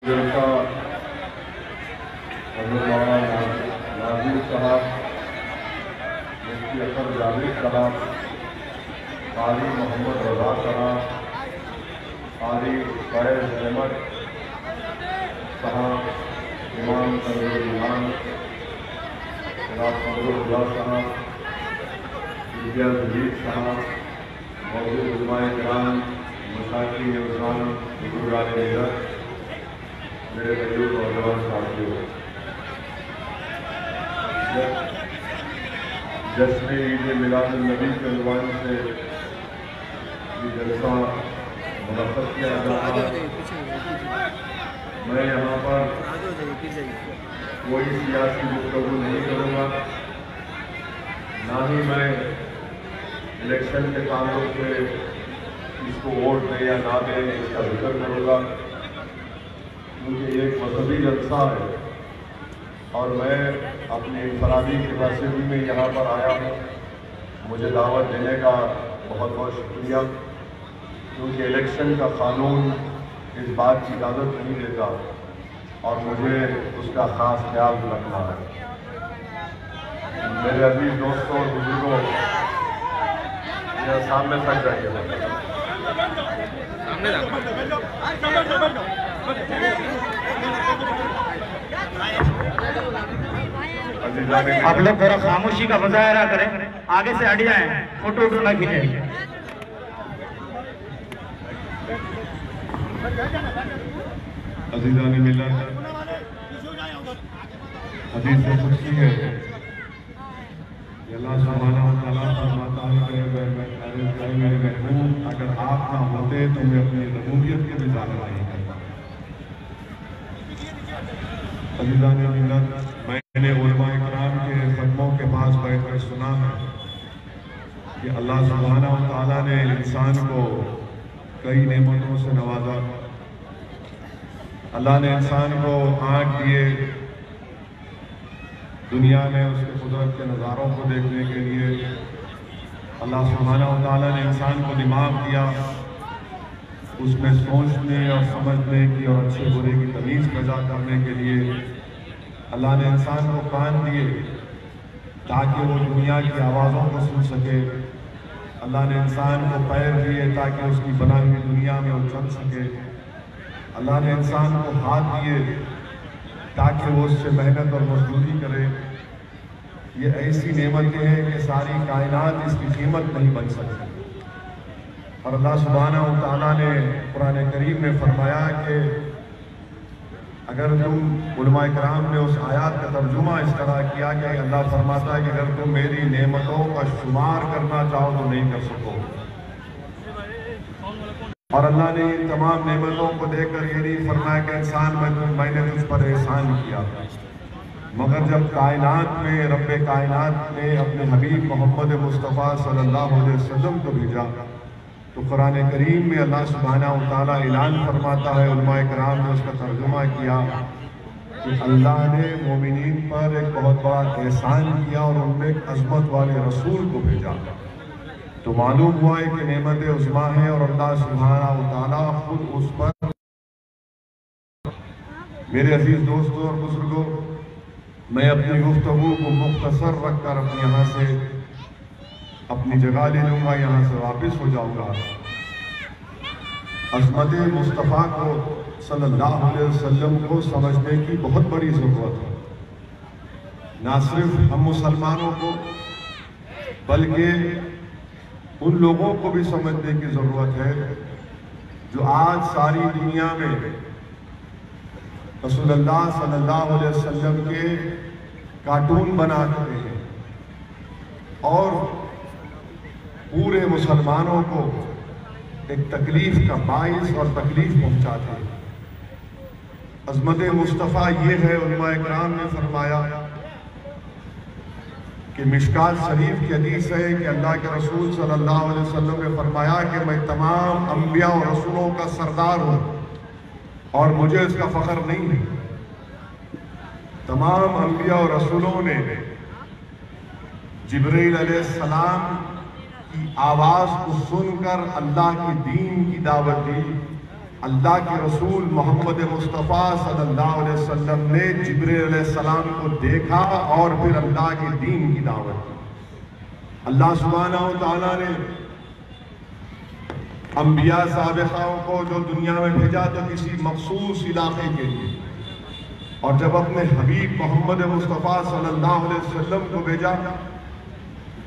जलसा हज़रत मौलाना नाज़िर साहब, मुफ्ती असर जावेद साहब, क़ारी मोहम्मद रज़ा साहब, क़ारी फैज़ अहमद साहब, इमाम तंज़ील ईमान जनाब फजलुल्लाह साहब, विद्या जदीद साहब, मौजूद उलमाए किराम, मशाइख़ इज़ाम, बुज़ुर्गान मिल्लत, मेरे बुजुर्ग और जवान साथियों, जश्न ईद मिलादुन्नबी के उन्वान से ये जलसा मुनक़्क़द किया जा रहा है। मैं यहाँ पर कोई सियासी गुफ्तगू नहीं करूँगा, ना ही मैं इलेक्शन के ताल्लुक से इसको वोट दें या ना दें इसका जिक्र करूँगा, क्योंकि ये एक मजहबी जलसा है और मैं अपनी इंफरादी कैपेसिटी में यहाँ पर आया हूँ। मुझे दावत देने का बहुत बहुत शुक्रिया, क्योंकि इलेक्शन का कानून इस बात की इजाज़त नहीं देता और मुझे उसका ख़ास ख्याल रखना है। मेरे अजीज दोस्तों और बुजुर्गों, यह सामने तक जाइए, आप लोग थोड़ा खामोशी का मुजाहरा करें, आगे से हट जाएं, फोटो ना खींचे। अज़ीज़ान मिल्लत, हदीस से खुशी है अल्लाह सुब्हानहू व तआला फरमाता है कि मेरे महबूब अगर आप ना होते तो मैं अपनी रबूबियत के भी ज़ाहिर नहीं करता। अज़ीज़ान मिल्लत, मैंने उलमाए किराम के ख़त्मों के पास बैठकर सुना है कि अल्लाह सुब्हानहू व तआला ने इंसान को कई नेमतों से नवाजा। अल्लाह ने इंसान को आँख दिए दुनिया में उसके कुदरत के नज़ारों को देखने के लिए। अल्लाह सुब्हानहू व तआला ने इंसान को दिमाग दिया उसमें सोचने और समझने की और अच्छे बुरे की तमीज़ पैदा करने के लिए। अल्लाह ने इंसान को कान दिए ताकि वो दुनिया की आवाज़ों को सुन सके। अल्लाह ने इंसान को पैर दिए ताकि उसकी बनाई हुई दुनिया में वो चल सके। अल्लाह ने इंसान को हाथ दिए ताकि वो उससे मेहनत और मजदूरी करे। ये ऐसी नेमतें हैं कि सारी कायनात इसकी कीमत नहीं बन सकती। और अल्लाह सुब्हानहू व तआला ने कुरान करीम में फरमाया कि अगर तुम उलमाए किराम ने उस आयत का तर्जुमा इस तरह किया कि अल्लाह फरमाता है कि अगर तुम मेरी नेमतों का शुमार करना चाहो तो नहीं कर सको। और अल्लाह ने इन तमाम नेमतों को देकर ये नहीं फरमाया कि इंसान मैंने तुझ पर एहसान किया, मगर जब कायनात में रब्बे कायनात ने अपने हबीब मोहम्मद मुस्तफ़ा सल्लल्लाहु अलैहि वसल्लम को भेजा तो कुरान करीम में अल्लाह सुब्हानहू व तआला ऐलान फरमाता है, उलमाए किराम ने उसका तर्जुमा किया कि अल्लाह ने मोमिनीन पर एक बहुत बड़ा एहसान किया और उनमें एक अज़मत वाले रसूल को भेजा। तो मालूम हुआ है कि नेमत उज़्मा है और अल्लाह सुब्हानहू व तआला खुद उस पर। मेरे अजीज दोस्तों और बुजुर्गों, मैं अपनी गुफ्तगू को मुख्तसर रखकर अपने यहाँ से अपनी जगह ले लूँगा, यहाँ से वापस हो जाऊँगा। अज़मत मुस्तफ़ा को सल्लल्लाहु अलैहि वसल्लम को समझने की बहुत बड़ी ज़रूरत है। ना सिर्फ हम मुसलमानों को बल्कि उन लोगों को भी समझने की ज़रूरत है जो आज सारी दुनिया में रसूलुल्लाह सल्लल्लाहु अलैहि वसल्लम के कार्टून बनाते हैं और पूरे मुसलमानों को एक तकलीफ का बाइस और तकलीफ पहुंचाते हैं। अज़मत मुस्तफ़ा ये है, उलमाए किराम ने फरमाया कि मिशकात शरीफ की हदीस है कि अल्लाह के रसूल सल्लल्लाहु अलैहि वसल्लम ने फरमाया कि मैं तमाम अंबिया और रसूलों का सरदार हूँ और मुझे इसका फ़ख्र नहीं है। तमाम अंबिया और रसूलों ने जिब्रील अलैहिस्सलाम की आवाज़ को सुनकर अल्लाह के दीन की दावत दी, अल्लाह के रसूल मोहम्मद मुस्तफ़ा सल्लल्लाहु अलैहि वसल्लम ने जिब्रील अलैहिस्सलाम को देखा और फिर अल्लाह के दीन की दावत दी। अल्लाह सुब्हानहू व तआला ने अंबिया साबिक़ाओं को जो दुनिया में भेजा तो किसी मखसूस इलाके के लिए, और जब अपने हबीब मोहम्मद मुस्तफ़ा सल्लल्लाहु अलैहि वसल्लम को भेजा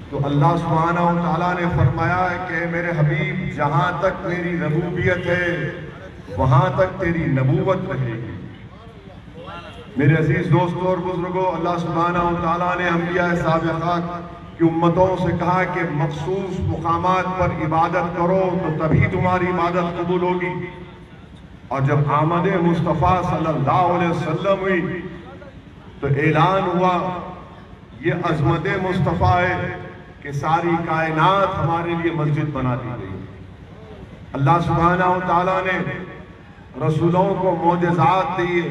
तो अल्लाह सुब्हानहू व तआला ने फरमाया कि मेरे हबीब, जहाँ तक मेरी रबूबियत है वहाँ तक तेरी नबूवत रहेगी। मेरे अजीज दोस्तों और बुजुर्गों, अल्लाह सुब्हानहू व तआला ने अंबिया साबिक़ात की उम्मतों से कहा कि मखसूस मुकामात पर इबादत करो तो तभी तुम्हारी इबादत कबूल होगी। और जब आमद मुस्तफ़ा सल्लल्लाहु अलैहि वसल्लम हुई तो ऐलान हुआ, ये अज़मत मुस्तफ़ा है कि सारी कायनात हमारे लिए मस्जिद बना दी गई। अल्लाह सुब्हानहू व तआला ने रसूलों को मोजज़ात दिए,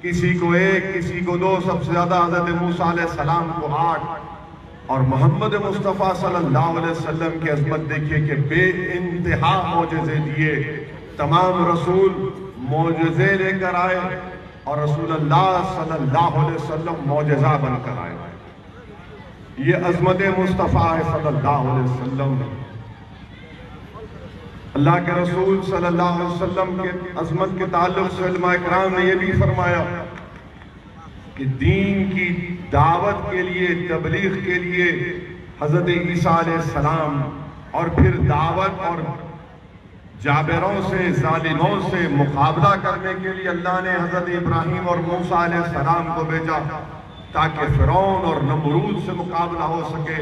किसी को 1, किसी को 2, सबसे ज्यादा हज़रत मूसा अलैहिस्सलाम को 8, और मोहम्मद मुस्तफ़ा सल्लल्लाहु अलैहि वसल्लम की अज़मत देखिए कि बेइंतहा मोजज़े दिए। तमाम रसूल मोजज़े लेकर आए और रसूलुल्लाह सल्लल्लाहु अलैहि वसल्लम मोजज़ा बनकर आए। ये अज़मत मुस्तफ़ा है सल्लल्लाहु अलैहि वसल्लम। अल्लाह के रसूल सल्लल्लाहु अलैहि वसल्लम के अज़मत के ताल्लुक़ से उलमा इकराम ने यह भी फरमाया कि दीन की दावत के लिए, तबलीग के लिए हज़रत ईसा अलैहिस्सलाम, और फिर दावत और जाबिरों से, जालिमों से मुकाबला करने के लिए अल्लाह ने हज़रत इब्राहीम और मूसा अलैहिस्सलाम को भेजा ताकि फ़िरौन और नमरूद से मुकाबला हो सके।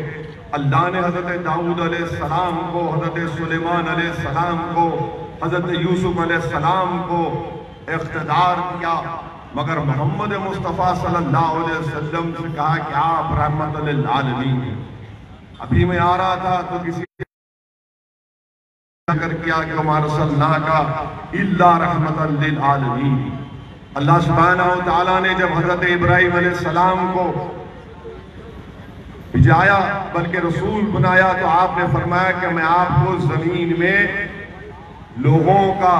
अल्लाह ने हज़रत दाऊद अलैहिस्सलाम को, हज़रत सुलेमान अलैहिस्सलाम को, हज़रत यूसुफ अलैहिस्सलाम को इख्तिदार दिया, मगर मोहम्मद मुस्तफ़ा सल्लल्लाहु अलैहि वसल्लम से कहा कि आप रहमत लिल आलमीन हैं। अभी मैं आ रहा था तो किसी किया कि वमा इल्ला रहमतन लिल आलमीन। अल्लाह सुब्हानहू व तआला ने जब हज़रत इब्राहीम अलैहिस्सलाम को भिजाया, बल्कि रसूल बनाया, तो आपने फरमाया कि मैं आपको जमीन में लोगों का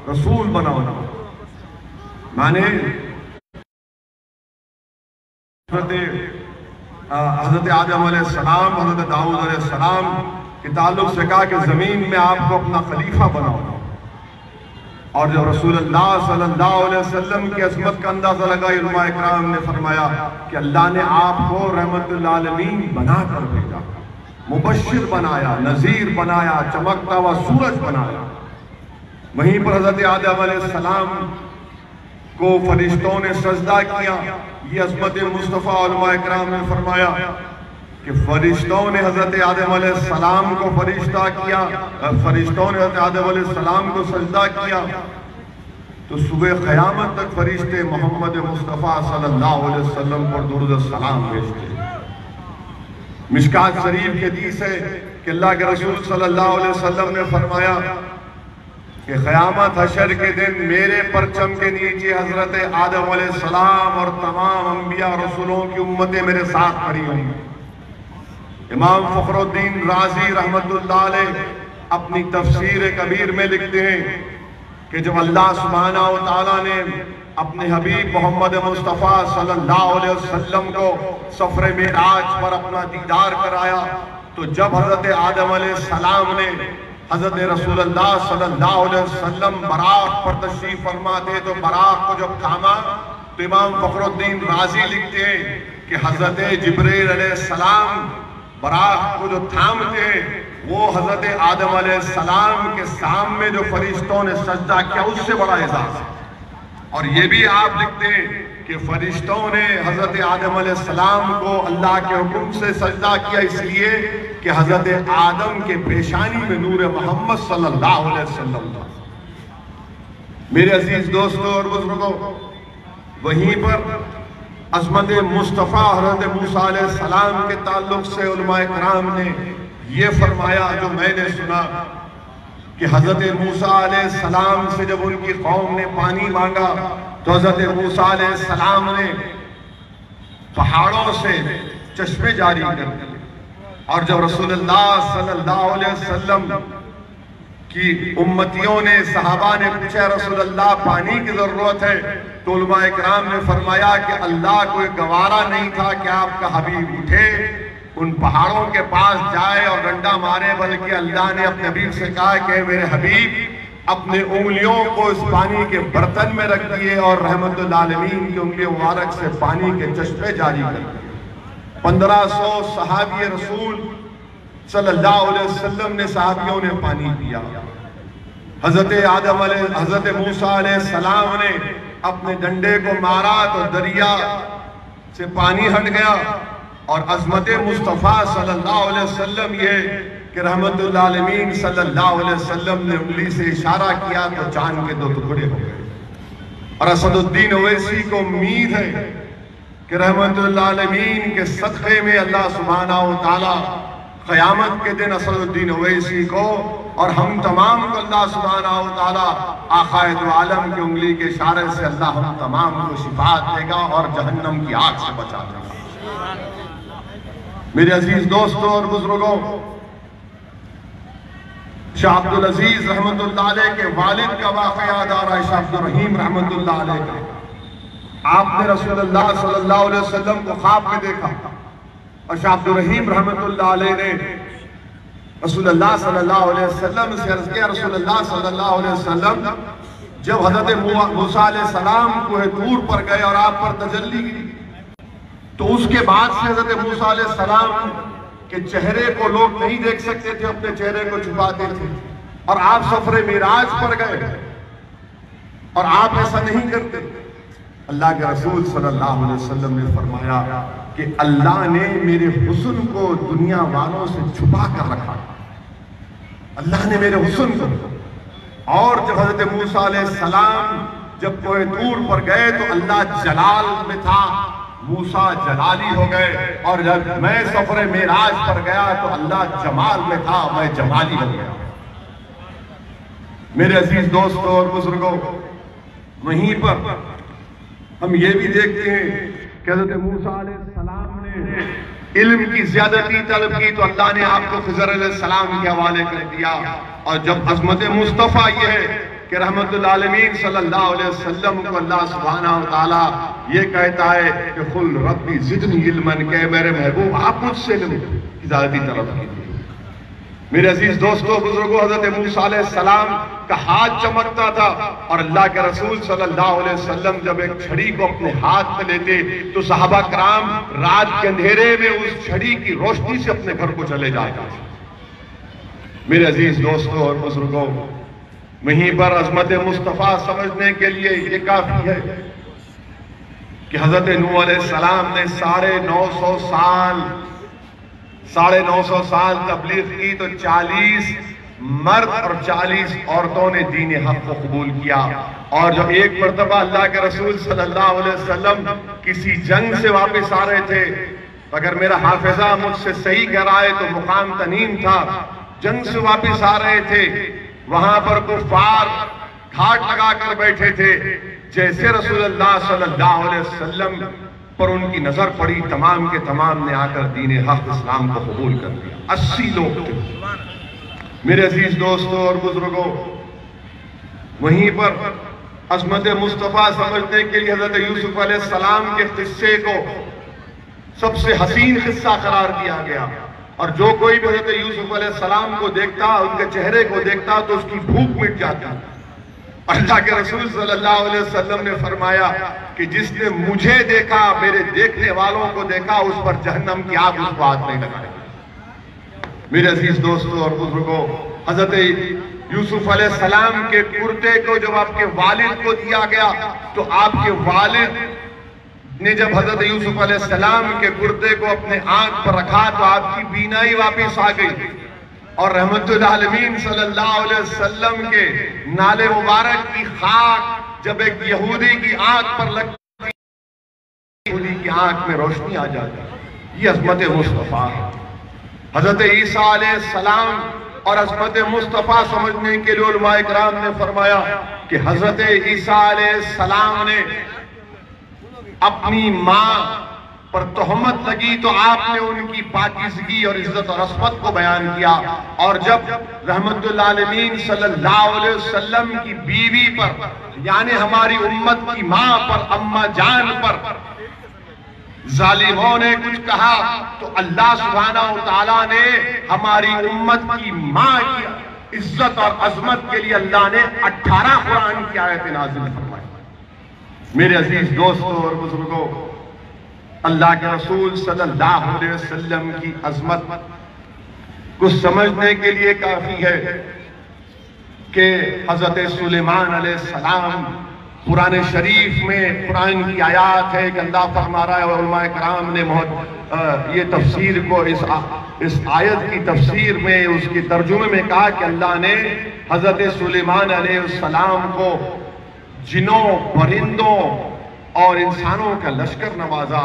रसूल बनाऊंगा। माने हज़रत आदम अलैहिस्सलाम, हज़रत दाऊद अलैहिस्सलाम के ताल्लुक से कहा कि जमीन में आपको अपना खलीफा बनाऊंगा। और जब रसूलुल्लाह सल्लल्लाहु अलैहि वसल्लम की अज़मत का अंदाजा लगाया, उलमा इकराम ने फरमाया कि अल्लाह ने आपको रहमतुल आलमीन बनाकर भेजा, मुबश्शिर बनाया, नज़ीर बनाया, चमकता हुआ सूरज बनाया। वहीं पर हज़रत आदम अलैहिस्सलाम को फरिश्तों ने सजदा किया। ये अज़मत मुस्तफ़ा, उलमा इकराम ने फरमाया कि फरिश्तों ने हज़रत आदम अलैहिस्सलाम को फरिश्ता किया, फरिश्तों ने हज़रत आदम अलैहिस्सलाम को सजदा किया, तो सुबह क़यामत तक फरिश्ते मोहम्मद मुस्तफ़ा सल्लल्लाहु अलैहि वसल्लम पर दुरूद सलाम भेजते। मिशकात शरीफ के हदीस है कि अल्लाह के रसूल सल्लल्लाहु अलैहि वसल्लम ने फरमाया कि क़यामत हशर के दिन मेरे परचम के नीचे हज़रत आदम अलैहिस्सलाम और तमाम अंबिया रसूलों की उम्मतें मेरे साथ खड़ी होंगी। इमाम फ़खरुद्दीन राज़ी रहमतुल्लाह अलैह अपनी तफसीर कबीर में लिखते हैं कि जब अल्लाह सुब्हानहू व तआला ने अपने हबीब मोहम्मद मुस्तफ़ा सल्लल्लाहु अलैहि वसल्लम को सफ़र मेराज पर अपना दीदार कराया, तो जब हज़रत आदम अलैहिस्सलाम ने हज़रत रसूलुल्लाह सल्लल्लाहु अलैहि वसल्लम बराक़ पर तशरीफ़ फरमा थे, तो बराक़ को जब थामा तो इमाम फ़खरुद्दीन राज़ी लिखते हैं कि हज़रत जिब्रील अलैहिस्सलाम बराक़ को जो थामते वो हज़रत आदम अलैहिस्सलाम के सामने जो फरिश्तों ने सजदा किया उससे बड़ा एजाज़ है। और ये भी आप लिखते हैं कि फरिश्तों ने हज़रत आदम अलैहिस्सलाम को अल्लाह के हुक्म से सजदा किया, इसलिए कि हज़रत आदम के पेशानी में नूर मोहम्मद सल्लल्लाहु अलैहि वसल्लम था। मेरे अजीज दोस्तों और बुजुर्गों, वहीं पर अज़मत मुस्तफ़ा हज़रत मूसा अलैहिस्सलाम के ताल्लुक से उलमा इकराम ने ये फरमाया, जो मैंने सुना कि हज़रत मूसा अलैहिस्सलाम से जब उनकी कौम ने पानी मांगा तो हज़रत मूसा अलैहिस्सलाम ने पहाड़ों से चश्मे जारी कर दिए। और जब रसूलुल्लाह सल्लल्लाहु अलैहि वसल्लम कि उम्मतियों ने, सहाबा ने पूछा रसूल अल्लाह पानी की जरूरत है, तो उलमा इकराम ने फरमाया कि अल्लाह को गवारा नहीं था कि आपका हबीब उठे, उन पहाड़ों के पास जाए और डंडा मारे, बल्कि अल्लाह ने अपने हबीब से कहा कि मेरे हबीब अपने उंगलियों को इस पानी के बर्तन में रख दिए और रहमतुल आलमीन की उंगली मुबारक से पानी के चश्मे जारी कर दिए। 1500 सहाबी रसूल सल्लल्लाहु अलैहि वसल्लम ने, सहाबियों ने पानी पिया। हजरत मूसा अलैहि सलाम ने अपने डंडे को मारा तो दरिया से पानी हट गया, और अज़मत मुस्तफ़ा सल्लल्लाहु अलैहि वसल्लम ये कि रहमतुल आलमीन सल्लल्लाहु अलैहि वसल्लम ने उंगली से इशारा किया तो चांद के 2 टुकड़े हो गए। और असदुद्दीन ओवैसी को उम्मीद है कि रहमतुल आलमीन के सदक़े में अल्लाह सुब्हानहू व तआला क़यामत के दिन असदुद्दीन ओवैसी को और हम तमाम को अल्लाह सुब्हानहू व तआला आक़ाए दो आलम की उंगली के इशारे से अल्लाह हम तमाम को शिफात देगा और जहन्नम की आग से बचा देगा। मेरे अजीज दोस्तों और बुजुर्गों, शाह अब्दुल अजीज रहमतुल्लाह अलैह के वालिद का वाक़या याद आ रहा है, शाह अब्दुल रहीम रहमतुल्लाह अलैह का। आपने रसूलुल्लाह सल्लल्लाहु अलैहि वसल्लम को ख्वाब में देखा, और शाह अब्दुल रहीम रहमतुल्लाह अलैह ने रसूलुल्लाह सल्लल्लाहु अलैहि वसल्लम से अर्ज़ किया, रसूलुल्लाह सल्लल्लाहु अलैहि वसल्लम जब हज़रत मूसा अलैहि सलाम को दूर पर गए और आप पर तजल्ली की, तो उसके बाद से हज़रत मूसा अलैहि सलाम के चेहरे को लोग नहीं देख सकते थे, अपने चेहरे को छुपाते थे, और आप सफरे मिराज पर गए और आप ऐसा नहीं करते। अल्लाह के रसूल सल्लल्लाहु अलैहि वसल्लम ने फरमाया कि अल्लाह ने मेरे हुस्न को दुनिया वालों से छुपा कर रखा, अल्लाह ने मेरे हुस्न को। और जब हज़रत मूसा अलैहिस्सलाम जब कोई दूर पर गए तो अल्लाह जलाल में था, मूसा जलाली हो गए, और जब मैं सफरे मेराज पर गया तो अल्लाह जमाल में था, मैं जमाली हो गया। मेरे अजीज दोस्तों और बुजुर्गों, वहीं पर हम ये भी देखते हैं कि हज़रत मूसा अलैहिस्सलाम ने इल्म की ज़्यादती तलब की तो अल्लाह ने आपको खिज़र अलैहिस्सलाम के हवाले कर दिया। और जब अज़मत मुस्तफ़ा ये है कि रहमतुल आलमीन सल्लल्लाहु अलैहि वसल्लम को अल्लाह सुब्हानहू व तआला ये कहता है कि कुल रब्बी ज़िदनी इल्मन, के मेरे महबूब आप मुझसे इल्म की ज़्यादती तलब कीजिए। मेरे अजीज दोस्तों बुजुर्गों, हज़रत मूसा अलैहिस्सलाम का हाथ चमकता था, और अल्लाह के रसूल सल्लल्लाहु अलैहि वसल्लम जब एक छड़ी को अपने हाथ में लेते तो सहाबा कराम रात के अंधेरे में उस छड़ी की रोशनी से अपने घर को चले जाते। मेरे अजीज दोस्तों और बुजुर्गों, वहीं पर अज़मत मुस्तफ़ा समझने के लिए ये काफी है कि हज़रत नूह अलैहिस्सलाम ने 950 साल तबलीग की, तो 40 मर्द और 40 औरतों ने दीन हक को कबूल किया। और जब एक मरतबा अल्लाह के रसूल सल्लल्लाहु अलैहि वसल्लम किसी जंग से वापस आ रहे थे, अगर मेरा हाफिजा मुझसे सही कह रहा है तो मुकाम तनीम था, जंग से वापस आ रहे थे, वहां पर कुफ्फार घाट लगाकर बैठे थे। जैसे रसूलुल्लाह सल्लल्लाहु अलैहि वसल्लम पर उनकी नजर पड़ी, तमाम के तमाम ने आकर दीन हक इस्लाम को कबूल कर लिया। 80 लोग थे। मेरे अजीज दोस्तों और बुजुर्गों, वहीं पर अज़मत मुस्तफ़ा समझने के लिए हज़रत यूसुफ अलैहिस्सलाम के किस्से को सबसे हसीन किस्सा करार दिया गया, और जो कोई भी हज़रत यूसुफ अलैहिस्सलाम को देखता, उनके चेहरे को देखता तो उसकी भूख मिट जाती। अल्लाह के रसूल सल्लल्लाहु अलैहि वसल्लम ने फरमाया कि जिसने मुझे देखा, मेरे देखने वालों को देखा, उस पर जहन्नम की आग उसको हाथ नहीं लगाएगी। मेरे अजीज दोस्तों और बुजुर्गों, हज़रत यूसुफ अलैहिस्सलाम के कुर्ते को जब आपके वालिद को दिया गया, तो आपके वालिद ने जब हज़रत यूसुफ अलैहिस्सलाम के कुर्ते को अपने आंख पर रखा तो आपकी बीनाई वापस आ गई, और रहमतुल आलमीन सल्लल्लाहु अलैहि वसल्लम के नाले मुबारक की खाक जब एक यहूदी की आंख पर लगती, यहूदी की आंख में रोशनी आ जाती। ये अज़मत मुस्तफ़ा है। हज़रत ईसा अलैहिस्सलाम और अज़मत मुस्तफ़ा समझने के लिए उलमाए किराम ने फरमाया कि हज़रत ईसा अलैहिस्सलाम ने अपनी माँ पर तोहमत लगी तो आपने उनकी पाकीज़गी और इज्जत और अस्मत को बयान किया। और जब रहमतुल्लाह आलमीन सल्लल्लाहु अलैहि वसल्लम की बीवी पर यानी हमारी उम्मत की मां पर, अम्मा जान पर जालिमों ने कुछ कहा तो अल्लाह सुब्हानहू व तआला ने हमारी उम्मत की मां की इज्जत और अजमत के लिए अल्लाह ने 18 कुरान की आयतें नाज़िल फरमाई। मेरे अजीज दोस्तों और बुजुर्गों, अल्लाह के रसूल सल्लल्लाहु अलैहि वसल्लम की अजमत को समझने के लिए काफी है कि हजरत सुलेमान अलैहिस्सलाम कुरान शरीफ में कुरान की आयात है कि अल्लाह फरमा रहा है, उलमाए कराम ने ये तफसीर को इस आयत की तफसीर में उसके तर्जुमे में कहा कि अल्लाह ने हजरत सुलेमान अलैहिस्सलाम को जिनों, परिंदों और इंसानों का लश्कर नवाजा।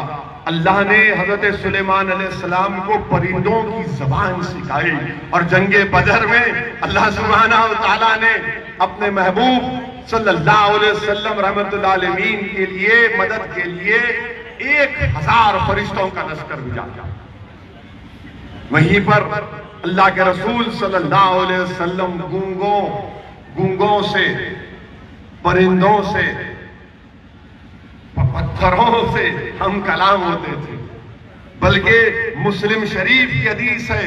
अल्लाह ने हजरत सुलेमान अलैहिस्सलाम को परिंदों की जबान सिखाई और जंगे बदर में अल्लाह सुब्हानहू व तआला ने अपने महबूब सल्लल्लाहु अलैहि वसल्लम रहमतुल्लाह आलमीन के लिए मदद के लिए 1000 फरिश्तों का लश्कर भेजा। वहीं पर अल्लाह के रसूल सल्लल्लाहु अलैहि वसल्लम गूंगों से, परिंदों से, पत्थरों से हम कलाम होते थे। बल्कि मुस्लिम शरीफ की हदीस है,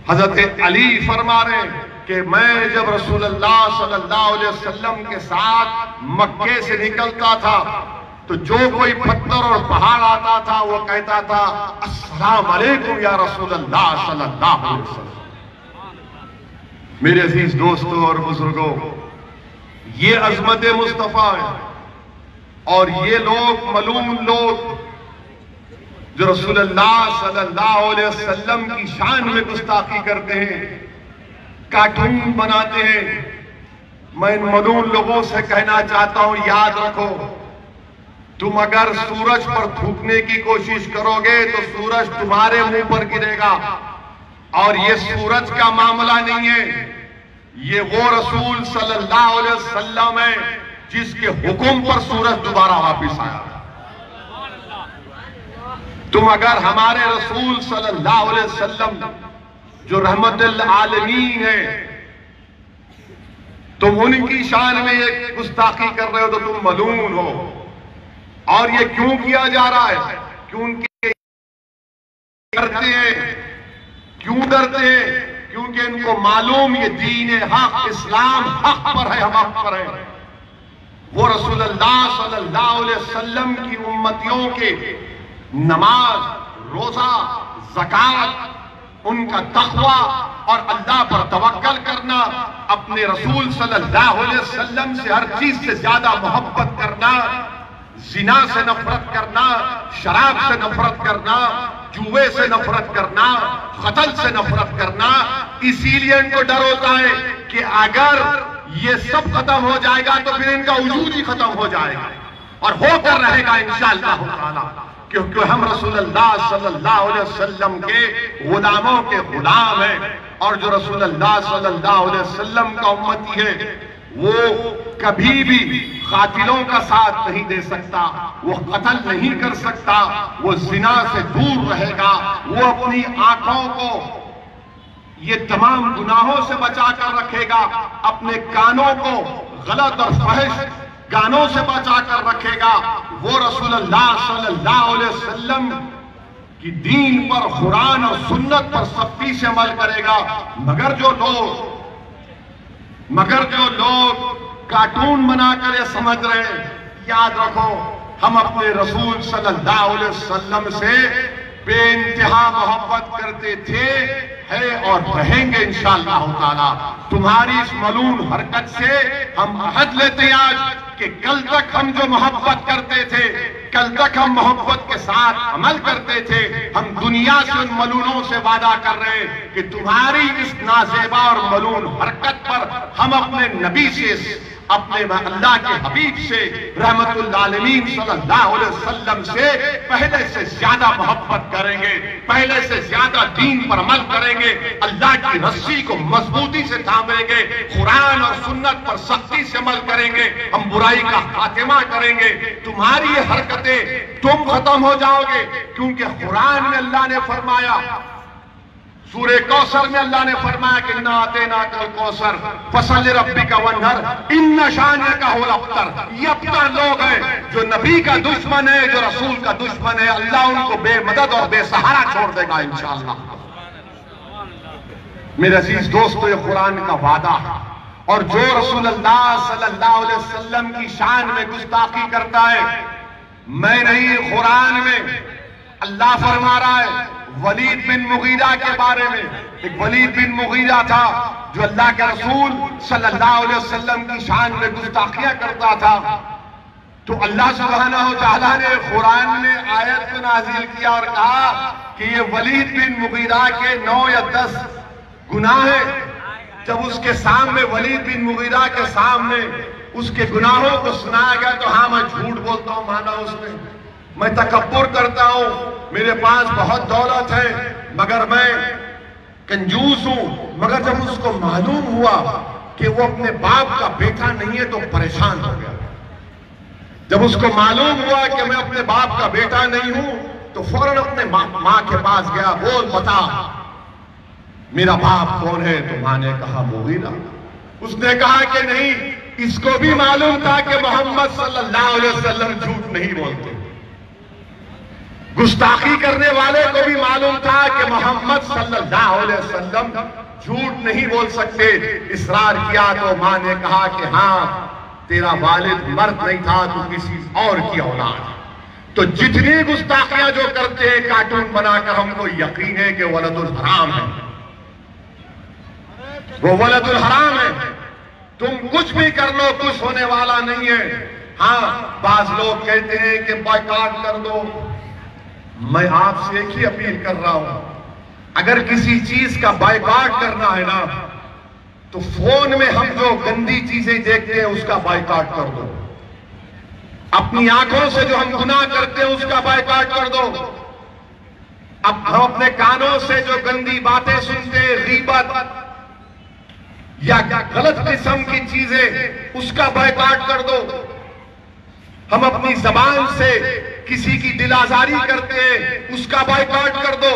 हजरत अली फरमा रहे कि मैं जब रसूलुल्लाह सल्लल्लाहु अलैहि वसल्लम के साथ मक्के से निकलता था तो जो कोई पत्थर और पहाड़ आता था वो कहता था अस्सलाम वालेकुम या रसूलुल्लाह सल्लल्लाहु अलैहि वसल्लम। मेरे अजीज दोस्तों और बुजुर्गों, ये अजमत मुस्तफा है और ये लोग मलूम लोग जो रसूलुल्लाह सल्लल्लाहु अलैहि वसल्लम की शान में गुस्ताखी करते हैं, कार्टून बनाते हैं। मैं इन मलूम लोगों से कहना चाहता हूं, याद रखो, तुम अगर सूरज पर थूकने की कोशिश करोगे तो सूरज तुम्हारे मुंह पर गिरेगा। और ये सूरज का मामला नहीं है, ये वो रसूल सल्लल्लाहु अलैहि वसल्लम है जिसके हुक्म पर सूरज दोबारा वापिस आया। तुम अगर हमारे रसूल सल्लल्लाहु अलैहि वसल्लम जो रहमतुल आलमीन है, तुम उनकी शान में ये गुस्ताखी कर रहे हो तो तुम मलून हो। और ये क्यों किया जा रहा है? क्योंकि करते हैं, क्यों करते हैं? क्योंकि इनको मालूम ये दीन हक, इस्लाम हक पर है, हम हक पर है। वो रसूलुल्लाह सल्लल्लाहु अलैहि वसल्लम की उम्मतियों के नमाज, रोजा, ज़कात, उनका तक़वा और अल्लाह पर तवक्कल करना, अपने रसूल सल्लल्लाहु अलैहि वसल्लम से हर चीज से ज्यादा मोहब्बत करना, जिना से नफरत करना, शराब से नफरत करना, जुए से नफरत करना, कत्ल से नफरत करना। इसीलिए इनको डर होता है कि अगर ये सब खत्म हो जाएगा तो फिर इनका वजूद ही खत्म हो जाएगा और होकर रहेगा इंशाअल्लाह ताला। क्योंकि हम रसूलुल्लाह सल्लल्लाहु अलैहि वसल्लम के गुलामों के गुलाम हैं और जो रसूलुल्लाह सल्लल्लाहु अलैहि वसल्लम का उम्मती है वो कभी भी कातिलों का साथ नहीं दे सकता, वो कत्ल नहीं कर सकता, वो जिना से दूर रहेगा, वो अपनी आंखों को ये तमाम गुनाहों से बचा कर रखेगा, अपने कानों को गलत और फहिश गानों से बचा कर रखेगा। वो रसूलुल्लाह सल्लल्लाहु अलैहि वसल्लम की दीन पर, कुरान और सुन्नत पर सख्ती से अमल करेगा। मगर जो लोग कार्टून बनाकर ये समझ रहे हैं, याद रखो, हम अपने रसूल सल्लल्लाहु अलैहि वसल्लम से बेइंतहा मोहब्बत करते थे, है और रहेंगे इंशाअल्लाह ताला। तुम्हारी इस मलून हरकत से हम अहद लेते हैं आज कि कल तक हम जो मोहब्बत करते थे, कल तक हम मोहब्बत के साथ अमल करते थे, हम दुनिया से उन मलूनों से वादा कर रहे हैं कि तुम्हारी इस नाजेबा और मलून हरकत पर हम अपने नबी से अपने अल्लाह के हबीब से रहमतुल आलमीन सल्लल्लाहु अलैहि वसल्लम से पहले से ज्यादा मोहब्बत करेंगे, पहले से ज्यादा दीन पर अमल करेंगे, अल्लाह की रस्सी को मजबूती से थामेंगे, कुरान और सुन्नत पर सख्ती से अमल करेंगे, हम बुराई का खातिमा करेंगे। तुम्हारी ये हरकतें तुम खत्म हो जाओगे, क्योंकि कुरान में अल्लाह ने फरमाया, सूरे कौसर में अल्लाह ने फरमाया कि ना आतेना कल कौसर फसल रब्बी का वनहर इन शानिया का होल अफ्तर। ये अफ्तर लोग हैं जो नबी का दुश्मन है, जो रसूल का दुश्मन है, अल्लाह उनको बेमदद और बेसहारा छोड़ देगा इंशाअल्लाह। मेरे अजीज दोस्तों, ये कुरान का वादा है, और जो रसूलुल्लाह सल्लल्लाहु अलैहि वसल्लम की शान में गुस्ताखी करता है, मैं नहीं, कुरान में अल्लाह फरमा रहा है वलीद बिन मुगीरा के बारे में। एक वलीद बिन मुगीरा था जो अल्लाह के रसूल सल्लल्लाहु अलैहि वसल्लम की शान में गुस्ताखियां करता था। तो अल्लाह सुब्हानहू व तआला ने कुरान में आयत को नाजिल किया और कहा कि ये वलीद बिन मुगीरा के 9 या 10 गुनाह है। जब उसके सामने, वलीद बिन मुगीरा के सामने उसके गुनाहों को सुनाया गया तो हाँ, मैं झूठ बोलता हूं, माना उसने, मैं तकब्बुर करता हूं, मेरे पास बहुत दौलत है, मगर मैं कंजूस हूं। मगर जब उसको मालूम हुआ कि वो अपने बाप का बेटा नहीं है तो परेशान हो गया। जब उसको मालूम हुआ कि मैं अपने बाप का बेटा नहीं हूं तो फौरन अपने माँ के पास गया, बोल बता मेरा बाप कौन है? तो मां ने कहा मुगीरा। उसने कहा कि नहीं, इसको भी मालूम था कि मोहम्मद सल्लल्लाहु अलैहि वसल्लम झूठ नहीं बोलते। गुस्ताखी करने वाले को भी मालूम था कि मोहम्मद सल्लल्लाहु अलैहि वसल्लम झूठ नहीं बोल सकते। इसरार किया तो मां ने कहा कि हाँ, तेरा वालिद मर्द नहीं था, तू किसी और की औलाद। तो जितनी गुस्ताखियां जो करते हैं कार्टून बनाकर, हमको यकीन है कि वलदुल हराम है, वो वलदुल हराम है। तुम कुछ भी कर लो, कुछ होने वाला नहीं है। हाँ, बाज लोग कहते हैं कि बॉयकॉट कर दो। मैं आपसे एक ही अपील कर रहा हूं, अगर किसी चीज का बायकॉट करना है ना, तो फोन में हम जो गंदी चीजें देखते हैं उसका बायकॉट कर दो। अपनी आंखों से जो हम गुनाह करते हैं उसका बायकॉट कर दो। अब हम अपने कानों से जो गंदी बातें सुनते हैं, गीबत या गलत किस्म की चीजें, उसका बायकॉट कर दो। हम अपनी जबान से किसी की दिल आजारी करते हैं, उसका बायकॉट कर दो।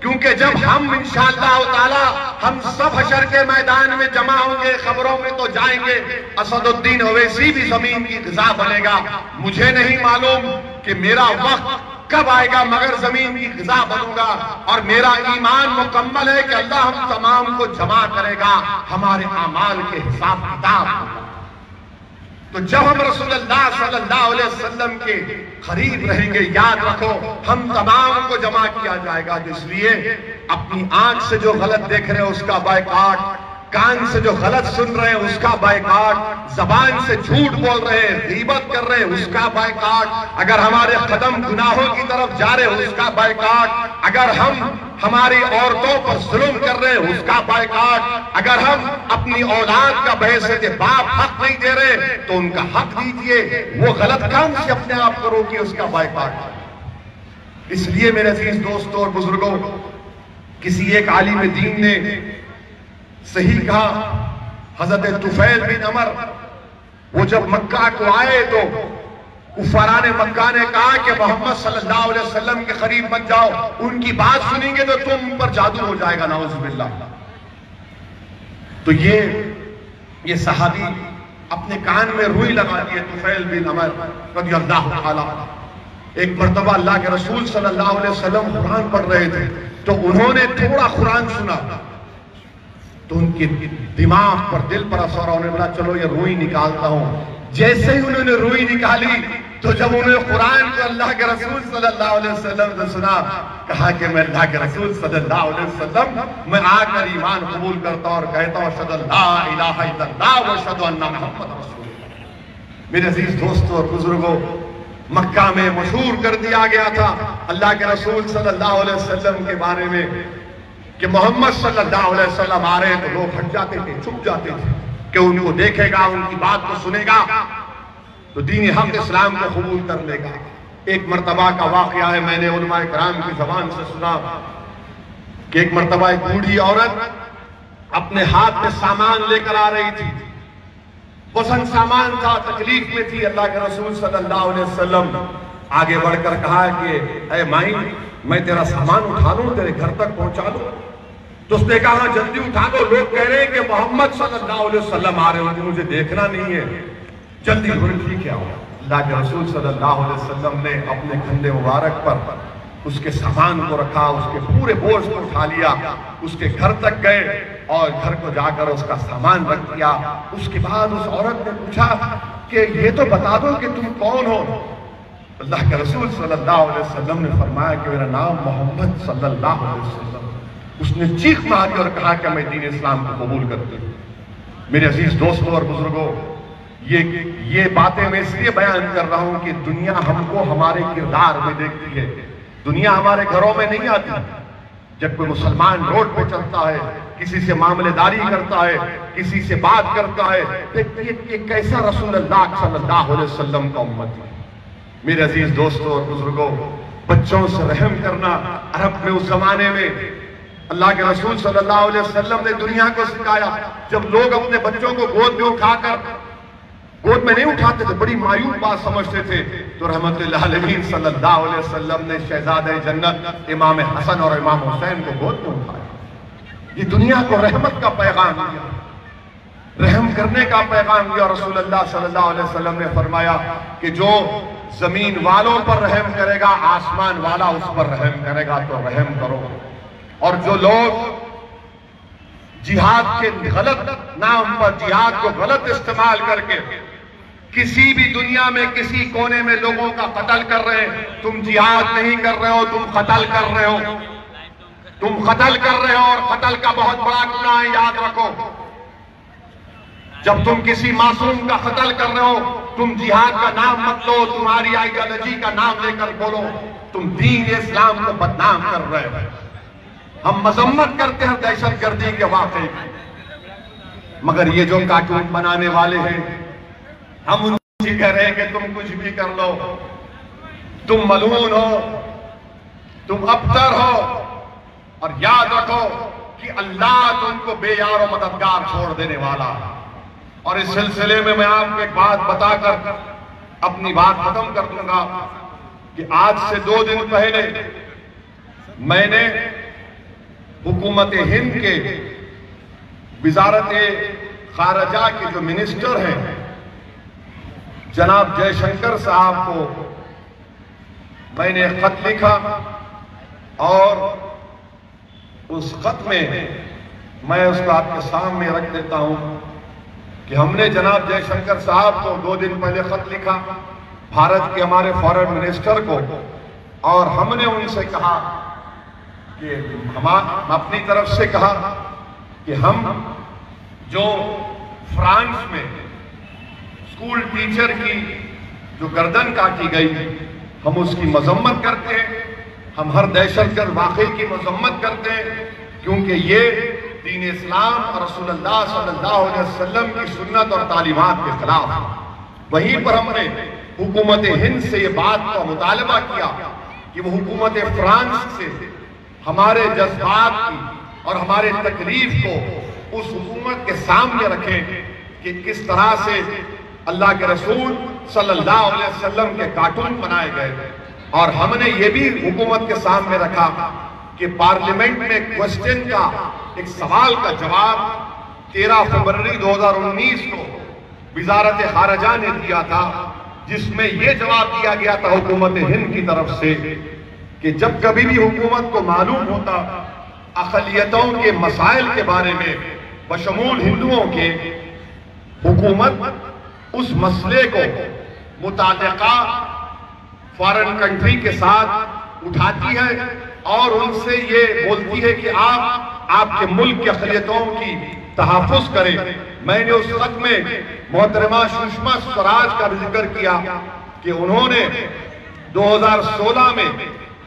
क्योंकि जब हम इंशाअल्लाह ताला हम सब हशर के मैदान में जमा होंगे, खबरों में तो जाएंगे, असदुद्दीन ओवैसी भी जमीन की ग़िज़ा बनेगा। मुझे नहीं मालूम कि मेरा वक्त कब आएगा, मगर जमीन की ग़िज़ा बनूंगा। और मेरा ईमान मुकम्मल है कि अल्लाह हम तमाम को जमा करेगा, हमारे अमाल के हिसाब किताब। तो जब हम रसूलुल्लाह सल्लल्लाहु अलैहि वसल्लम के करीब रहेंगे, याद रखो हम तमाम को जमा किया जाएगा। इसलिए अपनी आंख से जो गलत देख रहे हैं उसका बायकॉट, कान से जो गलत सुन रहे हैं उसका बायकॉट, जबान से झूठ बोल रहे हैं, गीबत कर रहे हैं उसका बायकॉट, अगर हमारे कदम गुनाहों की तरफ जा रहे हैं उसका बायकॉट, अगर हम हमारी औरतों पर जुल्म कर रहे हैं उसका बायकॉट, अगर हम अपनी औलाद का बहस के बाप हक नहीं दे रहे तो उनका हक दीजिए। वो गलत काम से अपने आप को रोकिए, उसका बायकॉट। इसलिए मेरे अजीज दोस्तों और बुजुर्गों, किसी एक आलिम दीन ने सही कहा, हजरत तुफैल बिन अमर, वो जब मक्का को आए तो कुफारा ने मक्का ने कहा कि मोहम्मद सल्लल्लाहु अलैहि वसल्लम के करीब मत जाओ, उनकी बात सुनेंगे तो तुम पर जादू हो जाएगा, नाउज़ुबिल्लाह। तो ये सहाबी अपने कान में रुई लगा दिए, तुफैल बिन अमर रज़ियल्लाहु ताला। एक मर्तबा अल्लाह के रसूल सल्लल्लाहु अलैहि वसल्लम कुरान पढ़ रहे थे, तो उन्होंने थोड़ा कुरान सुना तो उनके दिमाग पर, दिल पर असर, उन्होंने बोला चलो ये रुई निकालता हूं। जैसे ही उन्होंने रुई निकाली तो जब उन्होंने कुरान को अल्लाह के रसूल सल्लल्लाहु अलैहि वसल्लम से सुना, कहा कि मैं अल्लाह के रसूल सल्लल्लाहु अलैहि वसल्लम मैं आकर ईमान कबूल करता और कहता हूं अशहदु अल्ला इलाहा इल्लल्लाह व अशहदु अन्ना मुहम्मद रसूलुल्लाह। मेरे अजीज दोस्तों और बुजुर्गों, मक्का में मशहूर कर दिया गया था अल्लाह के रसूल सल्लल्लाहु अलैहि वसल्लम के बारे में कि मोहम्मद सल्लल्लाहु अलैहि वसल्लम आ रहे तो लोग हट जाते थे, छुप जाते थे, कि उनको देखेगा, उनकी बात को सुनेगा तो दीन हक इस्लाम को कबूल कर लेगा। एक मर्तबा का वाकया है, मैंने उलमा किराम की जबान से सुना कि एक मर्तबा एक बूढ़ी औरत अपने हाथ में सामान लेकर आ रही थी, वजन सामान था, तकलीफ में थी। अल्लाह के रसूल सल्लल्लाहु अलैहि वसल्लम आगे बढ़कर कहा कि ऐ माई, मैं तेरा सामान उठा लूं, तेरे घर तक पहुंचा लूं? तो उसने कहा जल्दी उठा लो, लोग कह रहे हैं कि मोहम्मद सल्लल्लाहु अलैहि वसल्लम आ रहे हैं, मुझे देखना नहीं है, जल्दी ठीक है। अल्लाह के रसूल सल्लल्लाहु अलैहि वसल्लम ने अपने कंधे मुबारक पर उसके सामान को रखा, उसके पूरे बोझ को उठा लिया, उसके घर तक गए और घर को जाकर उसका सामान रख दिया। उसके बाद उस औरत ने पूछा कि ये तो बता दो कि तुम कौन हो? अल्लाह के रसूल सल्लल्लाहु अलैहि वसल्लम ने फरमाया कि मेरा नाम मोहम्मद सल्लल्लाहु अलैहि वसल्लम। उसने चीख मारी और कहा कि मैं दीन इस्लाम को कबूल करती हूँ। मेरे अजीज दोस्तों और बुजुर्गों, ये बातें मैं इसलिए बयान कर रहा हूं कि दुनिया हमको हमारे किरदार में देखती है, दुनिया हमारे घरों में नहीं आती। जब कोई मुसलमान रोड पे चलता है, किसी से मामलेदारी करता है, किसी से बात करता है, तो ये कैसा रसूलुल्लाह सल्लल्लाहु अलैहि वसल्लम का उम्मत है। मेरे अजीज दोस्तों और बुजुर्गों, बच्चों से रहम करना अरब में उस जमाने में अल्लाह के रसूल सल्लल्लाहु अलैहि वसल्लम ने दुनिया को सिखाया। जब लोग अपने बच्चों को गोद में उठाकर, गोद में नहीं उठाते थे, बड़ी मायूस बात समझते थे, तो रहमतुल आलमीन सल्लल्लाहु अलैहि वसल्लम ने शहजादे जन्नत इमाम हसन और इमाम हुसैन को गोद में उठाया। ये दुनिया को रहमत का पैगाम दिया, रहम करने का पैगाम दिया। रसूलुल्लाह सल्लल्लाहु अलैहि वसल्लम ने फरमाया कि जो जमीन वालों पर रहम करेगा, आसमान वाला उस पर रहम करेगा, तो रहम करो। और जो लोग जिहाद के गलत नाम पर, जिहाद को गलत इस्तेमाल करके किसी भी दुनिया में किसी कोने में लोगों का कत्ल कर रहे हैं, तुम जिहाद नहीं कर रहे हो, तुम कत्ल कर रहे हो, तुम कत्ल कर रहे हो। और कत्ल का बहुत बड़ा गुनाह है, याद रखो। जब तुम किसी मासूम का कत्ल कर रहे हो, तुम जिहाद का नाम मत लो, तुम्हारी आइडियोलॉजी का नाम लेकर बोलो, तुम दीन इस्लाम को बदनाम कर रहे हो। हम मजम्मत करते हैं दहशतगर्दी के वाक़े, मगर ये जो कार्टून बनाने वाले हैं, हम उनसे कह रहे हैं कि तुम कुछ भी कर लो, तुम मलून हो, तुम अबतर हो, और याद रखो कि अल्लाह तुमको बेयार और मददगार छोड़ देने वाला है। और इस सिलसिले में मैं आपको एक बात बताकर अपनी बात खत्म कर दूंगा कि आज से 2 दिन पहले मैंने हुकूमत हिंद के वजारत खारजा के जो मिनिस्टर हैं जनाब जयशंकर साहब को मैंने खत लिखा, और उस खत में मैं उसको आपके सामने रख देता हूं कि हमने जनाब जयशंकर साहब को 2 दिन पहले खत लिखा, भारत के हमारे फॉरेन मिनिस्टर को, और हमने उनसे कहा कि हम अपनी तरफ से कहा कि हम जो फ्रांस में स्कूल टीचर की जो गर्दन काटी गई, हम उसकी मजम्मत करते हैं। हम हर दहशतगर्द वाक़े की मजम्मत करते हैं, क्योंकि ये दीन इस्लाम और रसूलुल्लाह सल्लल्लाहु अलैहि वसल्लम की सुन्नत और तालीमात के खिलाफ है। वहीं पर हमने हुकूमत हिंद से ये बात का मुतालबा किया कि वो हुकूमत फ्रांस से हमारे जज्बात की और हमारे तकलीफ को उस हुकूमत के सामने रखें कि किस तरह से अल्लाह के रसूल सल्लल्लाहु अलैहि वसल्लम के कार्टून बनाए गए। और हमने ये भी हुकूमत के सामने रखा कि पार्लियामेंट में क्वेश्चन का एक सवाल का जवाब 13 फरवरी 2019 को वजारत खारजा ने दिया था, जिसमें यह जवाब दिया गया था हुकूमत हिंद की तरफ से कि जब कभी भी हुकूमत को मालूम होता अक़लियतों के मसाइल के बारे में बशमूल हिंदुओं के, हुकूमत उस मसले को मुताल्लिका फॉरेन कंट्री के साथ उठाती है और उनसे ये बोलती है कि आप आपके मुल्क की अक़लियतों की तहफ़्फ़ुज़ करें। मैंने उस खत में मोहतरमा सुषमा स्वराज का भी जिक्र किया कि उन्होंने 2016 में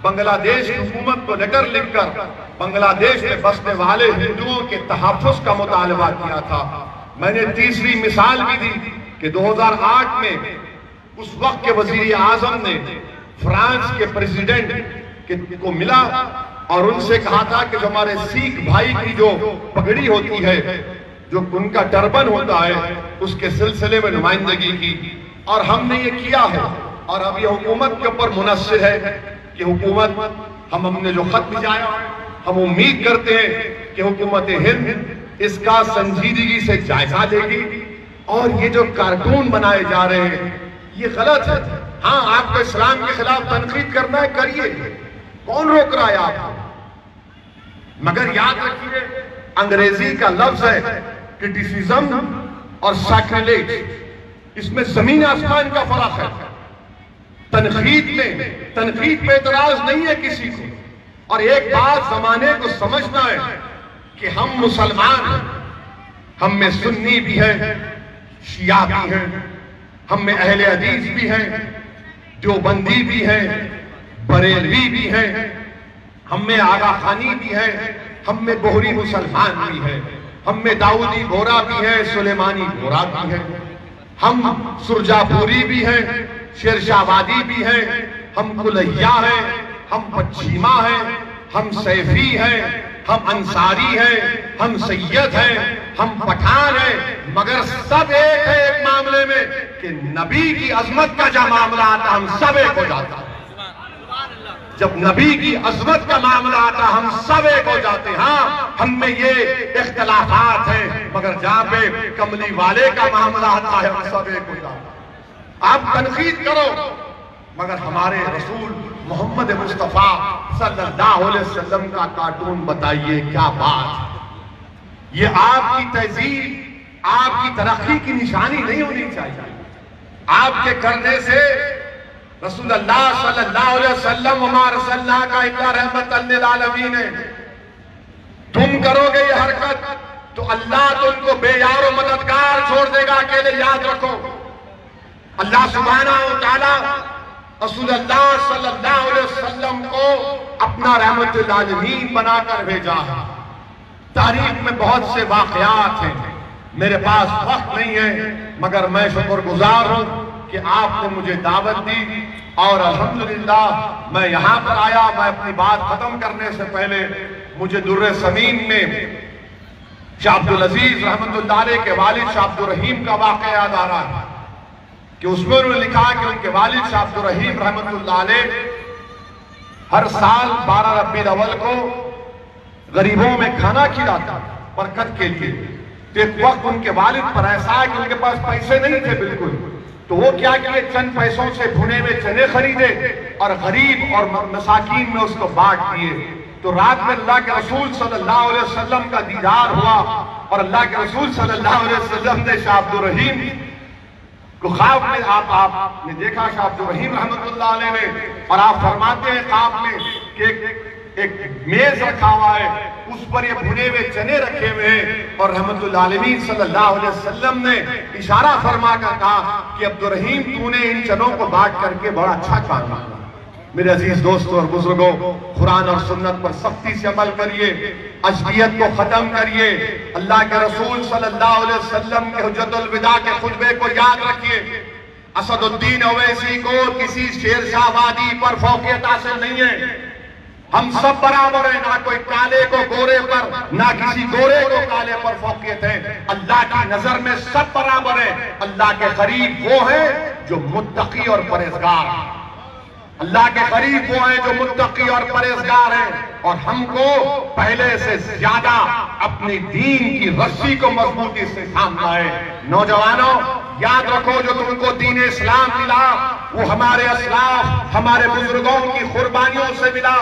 बांग्लादेश की हुकूमत को लेकर लिखकर बांग्लादेश में बसने वाले हिंदुओं के तहफ़्फ़ुज़ का मुतालबा किया था। मैंने तीसरी मिसाल भी दी कि 2008 में उस वक्त के वजीर आजम ने फ्रांस के प्रेसिडेंट को मिला और उनसे कहा था कि जो हमारे सिख भाई की जो पगड़ी होती है, जो उनका टर्बन होता है, उसके सिलसिले में नुमाइंदगी की। और हमने ये किया है और अब ये हुकूमत के ऊपर मुनस्सिर है कि हुकूमत हमने जो खत भिजाया हम उम्मीद करते हैं कि हुकूमत हिंद इसका संजीदगी से जायजा लेगी। और ये जो कार्टून बनाए जा रहे हैं ये गलत है। हाँ, आपको इस्लाम के खिलाफ तनकीद करना है, करिए, कौन रोक रहा है आपको? मगर याद रखिए, अंग्रेजी का लफ्ज है क्रिटिसिज्म और सैक्रिलेज, इसमें जमीन आसमान का फर्क है। तनकीद पे एतराज नहीं है किसी को। और एक बात जमाने को समझना है कि हम मुसलमान हैं, हम में सुन्नी भी है, शिया भी है, हम में अहले हदीस भी है, देवबंदी भी है, बरेलवी भी है, हम में आगा खानी भी है, हम में बोहरी मुसलमान भी है, हम में दाऊदी बोरा भी है, सुलेमानी बोरा भी है, हम सुरजापुरी भी है, शेरशाहवादी भी है, हम कुलैया है, हम पश्चिमा है, हम सैफी है, हम अंसारी है, हम सैयद है, हम पठान है, मगर सब एक है एक मामले में कि नबी की अजमत का जब मामला आता हम सब एक हो जाता। जब नबी की अजमत का मामला आता हम सब एक हो जाते। हाँ, हम में ये इख्तलाफात है, मगर जहां पे कमली वाले का मामला आता है हम सब एक हो जाते। आप तनकीद करो, मगर हमारे रसूल मोहम्मद मुस्तफा सल्लल्लाहु अलैहि वसल्लम का कार्टून बताइए, क्या बात। ये आपकी तहजीब, आपकी तरक्की की निशानी नहीं होनी चाहिए। आपके करने से रसूलुल्लाह सल्लल्लाहु अलैहि वसल्लम वमा का इल्ला रहमतल लिल आलमीन है। तुम करोगे ये हरकत तो अल्लाह तो उनको बेयार और मददगार छोड़ देगा। अकेले याद रखो, अल्लाह सुब्हानहू व तआला रसूलुल्लाह सल्लल्लाहु अलैहि वसल्लम को अपना रहमतुल आलमीन बनाकर भेजा है। तारीख में बहुत से वाकयात हैं, मेरे पास वक्त नहीं है, मगर मैं शुक्रगुजार हूं कि आपने मुझे दावत दी और अल्हम्दुलिल्लाह मैं यहां पर आया। मैं अपनी बात खत्म करने से पहले मुझे दुर्र समीन में शाह अब्दुल अजीज रहमतुल्लाह अलैह के वालिद शाह अब्दुल रहीम का वाक़या याद आ रहा है कि उसमें उन्होंने लिखा कि उनके वालिद शाह अब्दुल रहीम रहमतुल्लाह अलैह हर साल 12 रबीउल अव्वल को गरीबों में खाना खिलाता बरकत के लिए। तो एक वक्त उनके वालिद पर ऐसा है कि उनके पास पैसे नहीं थे बिल्कुल, तो वो क्या किए, चंद पैसों से भुने हुए चने खरीदे और गरीब और मसाकीन में उसको बांट दिए। तो रात में अल्लाह के रसूल सल्लल्लाहु अलैहि वसल्लम का दीदार हुआ और अल्लाह के रसूल सल्लल्लाहु अलैहि वसल्लम ने शाह अब्दुल रहीम को ख्वाब में आपने देखा, शाह अब्दुल रहीम रहमतुल्लाह अलैह ने, और आप फरमाते हैं ख्वाब में कि एक मेज रखा हुआ है, उस पर ये भुने हुए चने रखे हुए हैं और रहमतुल आलमीन सल्लल्लाहु अलैहि वसल्लम ने इशारा फरमा कर कहा कि अब्दुल रहीम तूने इन चनों को बांट करके बड़ा अच्छा काम किया। मेरे अजीज दोस्तों और बुजुर्गों, कुरान और सुन्नत पर सख्ती से अमल करिए, अजबियत को खत्म करिए, अल्लाह के रसूल सल्लल्लाहु अलैहि वसल्लम के हुज्जतुल विदा के खुतबे को याद रखिए। असदुद्दीन ओवैसी को किसी शेरशाहवादी पर फौकियत हासिल नहीं है। हम सब बराबर हैं, ना कोई काले को गोरे पर, ना किसी गोरे को काले पर फौकियत है। अल्लाह की नजर में सब बराबर है। अल्लाह के करीब वो है जो मुत्तकी और परहेजगार है। अल्लाह के करीब वो है जो मुत्तकी और परहेजगार है। और हमको पहले से ज्यादा अपनी दीन की रस्सी को मजबूती से थामना है। नौजवानों, याद रखो, जो तुमको दीन इस्लाम मिला वो हमारे असलाफ, हमारे बुजुर्गों की कुर्बानियों से मिला।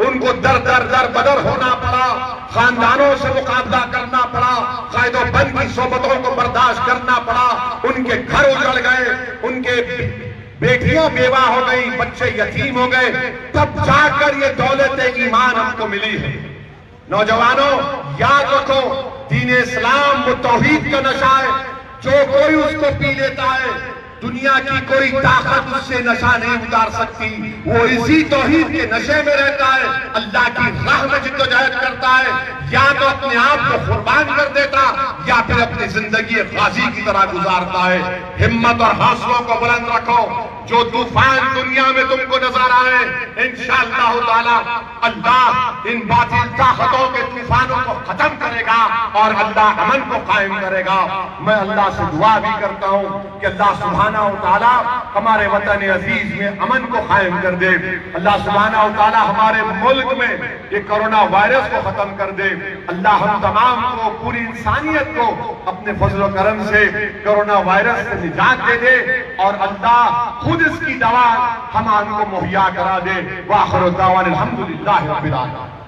उनको दर दर दर बदर होना पड़ा, खानदानों से मुकाबला करना पड़ा, कायदोबंद की सोबतों को बर्दाश्त करना पड़ा, उनके घर उजड़ गए, उनके बेटियां बेवा हो गई, बच्चे यतीम हो गए, तब जाकर ये दौलत ईमान हमको मिली है। नौजवानों, याद रखो, दीन इस्लाम वो तौहीद का नशा है। जो कोई उसको पी लेता है दुनिया की कोई ताकत उससे नशा नहीं उतार सकती। वो इसी तौहीद के नशे में रहता है, अल्लाह की राह में जिद्दोजहद करता है, या तो अपने आप को कुर्बान कर देता या फिर अपनी जिंदगी गाजी की तरह गुजारता है। हिम्मत और हौसलों को बुलंद रखो। जो तूफान दुनिया में तुमको नजर आए, इंशाअल्लाह ताला अल्लाह इन बातिल ताकतों के तूफानों को खत्म करेगा और अल्लाह अमन को कायम करेगा। मैं अल्लाह से दुआ भी करता हूँ कि अल्लाह सुब्हानहू व तआला हमारे वतन अजीज में अमन को कायम कर दे। अल्लाह सुब्हानहू व तआला हमारे मुल्क में ये कोरोना वायरस को खत्म कर दे। अल्लाह हम तमाम को, पूरी इंसानियत को अपने फजल करम से कोरोना वायरस से निजात दे दे और अल्लाह खुद इसकी दवा हम को मुहैया करा दे। वाखिर दावाना अल्हम्दुलिल्लाहि रब्बिल आलमीन।